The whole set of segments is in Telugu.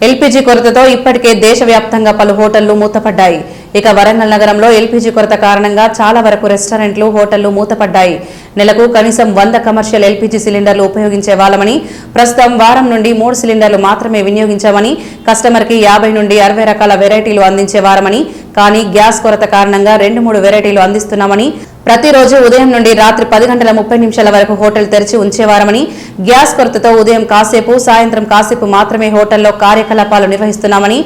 ఎల్పీజీ కొరతతో ఇప్పటికే దేశవ్యాప్తంగా పలు హోటళ్లు మూతపడ్డాయి. ఇక వరంగల్ నగరంలో ఎల్పీజీ కొరత కారణంగా చాలా వరకు రెస్టారెంట్లు, హోటళ్లు మూతపడ్డాయి. నెలకు కనీసం 100 కమర్షియల్ ఎల్పీజీ సిలిండర్లు ఉపయోగించే వాళ్ళమని, ప్రస్తుతం వారం నుండి 3 సిలిండర్లు మాత్రమే వినియోగించామని, కస్టమర్కి 50 నుండి 60 రకాల వెరైటీలు అందించేవారమని, కానీ గ్యాస్ కొరత కారణంగా 2-3 వెరైటీలు అందిస్తున్నామని, ప్రతిరోజు ఉదయం నుండి రాత్రి 10:30 వరకు హోటల్ తెరిచి ఉంచేవారమని, గ్యాస్ కొరతతో ఉదయం కాసేపు, సాయంత్రం కాసేపు మాత్రమే హోటల్లో కార్యకలాపాలు నిర్వహిస్తున్నామని,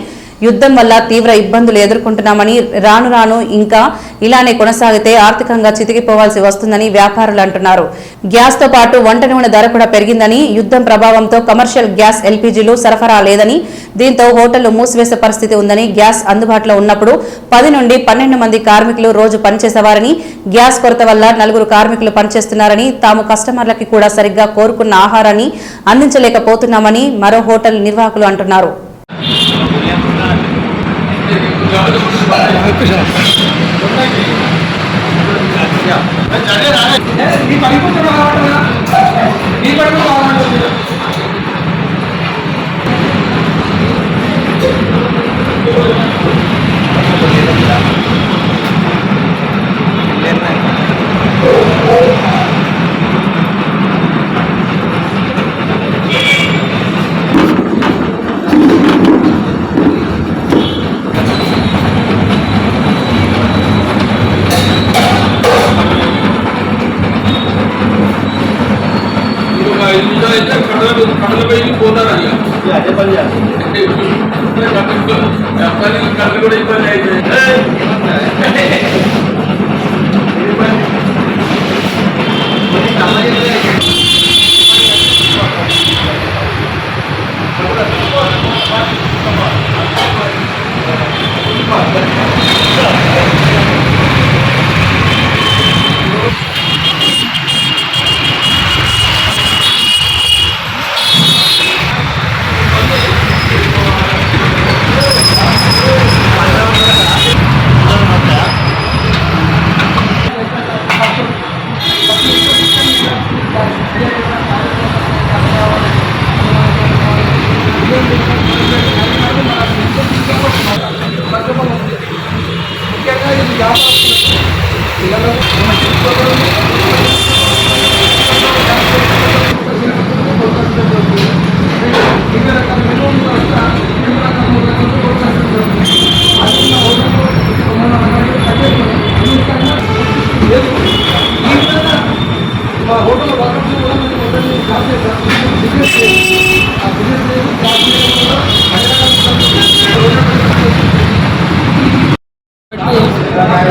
యుద్ధం వల్ల తీవ్ర ఇబ్బందులు ఎదుర్కొంటున్నామని, రాను రాను ఇంకా ఇలానే కొనసాగితే ఆర్థికంగా చితికిపోవాల్సి వస్తుందని వ్యాపారులు అంటున్నారు. గ్యాస్ తో పాటు వంట నూనె ధర కూడా పెరిగిందని, యుద్ధం ప్రభావంతో కమర్షియల్ గ్యాస్ ఎల్పీజీలు సరఫరా లేదని, దీంతో హోటళ్లు మూసివేసే పరిస్థితి ఉందని, గ్యాస్ అందుబాటులో ఉన్నప్పుడు 10 నుండి 12 మంది కార్మికులు రోజు పనిచేసేవారని, గ్యాస్ కొరత వల్ల 4 కార్మికులు పనిచేస్తున్నారని, తాము కస్టమర్లకి కూడా సరిగ్గా కోరుకున్న ఆహారాన్ని అందించలేకపోతున్నామని మరో హోటల్ నిర్వాహకులు అంటున్నారు.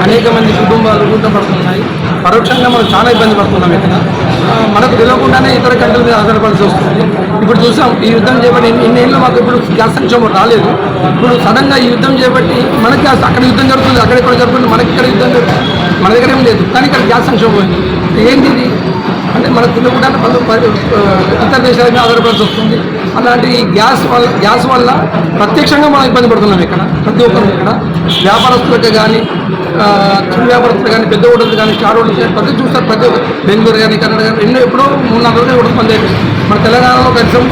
అనేక మంది కుటుంబాలు పడుతున్నాయి. పరోక్షంగా మనం చాలా ఇబ్బంది పడుతున్నాం. ఇక్కడ మనకు తెలియకుండానే ఇతర కంట్రీల మీద ఆధారపడాల్సి వస్తుంది. ఇప్పుడు చూసాం, ఈ యుద్ధం చేపట్టి ఇన్నేళ్ళు మాకు ఇప్పుడు గ్యాస్ సంక్షోభం రాలేదు. ఇప్పుడు సడన్గా ఈ యుద్ధం చేపట్టి మనకి అక్కడ యుద్ధం జరుగుతుంది, అక్కడెక్కడ జరుగుతుంది, మనకి ఇక్కడ యుద్ధం జరుగుతుంది, మన దగ్గర ఏం లేదు. కానీ ఇక్కడ గ్యాస్ సంక్షోభం అయింది. ఏంటి ఇది అంటే మనకు తెలియకుండానే ఇతర దేశాల మీద ఆధారపడాల్సి వస్తుంది. అలాంటి గ్యాస్ వల్ల ప్రత్యక్షంగా మనం ఇబ్బంది పడుతున్నాం. ఇక్కడ ప్రతి ఒక్కరు ఇక్కడ వ్యాపారస్తులకు కానీ, చిన్న వ్యాపారస్తులు కానీ, పెద్ద హోటల్స్ కానీ, స్టార్ హోటల్స్ కానీ ప్రతి చూస్తారు. ప్రతి బెంగళూరు కానీ, కన్నడ కానీ ఎప్పుడో 3-4 రోజులు హోటల్స్ బంద్ అయిపోయింది. మన తెలంగాణలో కనీసం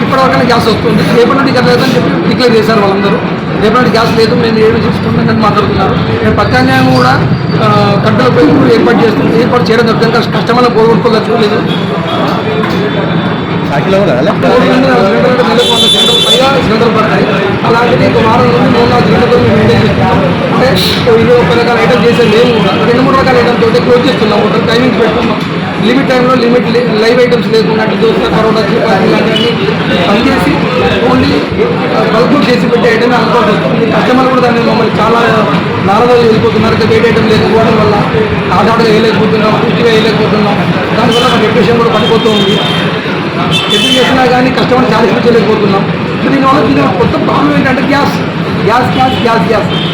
ఇప్పటివరకైనా గ్యాస్ వస్తుంది. రేపటి నుండి ఇక్కడ లేదని చెప్పి డిక్లేర్ చేశారు వాళ్ళందరూ. రేపటి నుండి గ్యాస్ లేదు, మేము ఏమి చూసుకుంటామని మాట్లాడుతున్నారు. నేను ప్రత్యామ్నాయం కూడా కట్టెల పొయ్యి ఏర్పాటు చేయడం జరుగుతుంది. కస్టమర్లు కోరుకోలేదు. సిలిండర్లు పడతాయి. అలాంటిది ఒక వారం నుండి 3-4 సిలిండర్లు మేము మెయింటైన్ చేస్తున్నాం. అంటే 20-30 రకాల ఐటమ్ చేసే మేము కూడా 2-3 రకాల ఐటమ్స్ తోటి క్లోజ్ చేస్తున్నాం. ఒక టైమింగ్స్ పెట్టుకున్నాం. లిమిట్ టైంలో లైవ్ ఐటమ్స్ లేకుండా దోశ, పరోటా, చపాతీ ఇలాంటివన్నీ పనిచేసి ఓన్లీ బల్క్ చేసి పెట్టే ఐటమ్ అనుకోవాల్సి వస్తుంది. కస్టమర్ కూడా దాన్ని మమ్మల్ని చాలా నాలుగు వెళ్ళిపోతున్నారు. ఇంకా వెయిట్ ఐటమ్ లేకపోవడం వల్ల ఆధార్గా వేయలేకపోతున్నాం, పూర్తిగా వేయలేకపోతున్నాం. దానివల్ల మన డిప్రెషన్ కూడా పడిపోతూ ఉంది. ఎప్పుడు చేసినా కానీ కస్టమర్ సాటిస్ఫై చేయలేకపోతున్నాం. దీనివల్ల కొత్త ప్రాబ్లం ఏంటంటే గ్యాస్.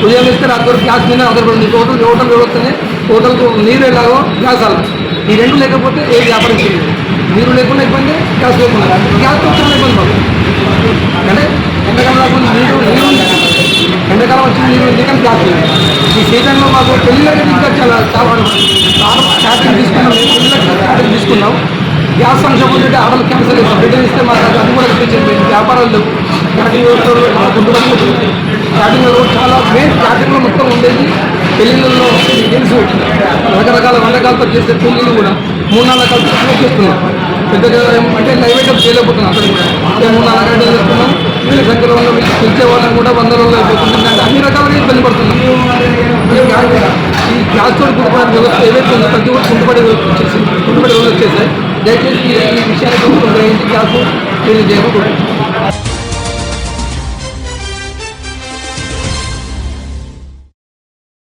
ఉదయం వేస్తే రాత్రి గ్యాస్ మీద ఆధారపడింది. హోటల్ వ్యవస్థనే హోటల్కు నీరు ఎలాగో గ్యాస్ అలా. ఈ రెండు లేకపోతే ఏ వ్యాపారం చేయలేదు. నీరు లేకుండా ఇబ్బంది, గ్యాస్ లేకుండా. గ్యాస్తో చాలా ఇబ్బంది పడుతుంది. అంటే ఎండాకాలం రాకుండా నీరు ఎండాకాలం వచ్చిన నీరు ఉంది కానీ గ్యాస్ లేదు. ఈ సీజన్లో మాకు పెళ్ళిళ్ళకి ఇంకా చాలా క్యాటరింగ్ తీసుకున్నాం. పెళ్ళిళ్ళకి క్యాటరింగ్ తీసుకున్నాం. గ్యాస్ సంక్షోభం అంటే ఆర్డర్లు క్యాన్సల్ చేస్తాం. రిటర్న్ ఇస్తే మాకు అది కూడా కనిపించింది. వ్యాపారాలు లేవు. క్యాటరింగ్ వ్యవస్థలో గుర్తుపడుతుంది. క్యాటరింగ్ కూడా చాలా మెయిన్ క్యాటరింగ్లో మొత్తం ఉండేది. పెళ్ళిళ్ళలో తెలుసు రకరకాల వంటకాలతో చేసే పెళ్ళిళ్ళు కూడా 3-4 రకాలతో చేస్తున్నాం. పెద్దగా అంటే లైవ్ ఐటమ్ చేయలేకపోతున్నాం. అక్కడ కూడా 3-4 గంటలు చేస్తున్నాం. వీళ్ళ సంఖ్యలో ఉన్న పిలిచే వాళ్ళని కూడా 100 రోజులు అయిపోతుంది. అంటే అన్ని రకాలుగా ఇబ్బంది పడుతున్నాం. ఈ గ్యాస్ తోడు కుటుంబాల వ్యవస్థ ఏదైతే ఉందో ప్రతి ఒక్కరు కుంటుపడి రోజులు వచ్చేసాయి. దయచేసి ఈ విషయాన్ని గ్రహించి గ్యాస్ రిలీజ్ చేయకూడదు.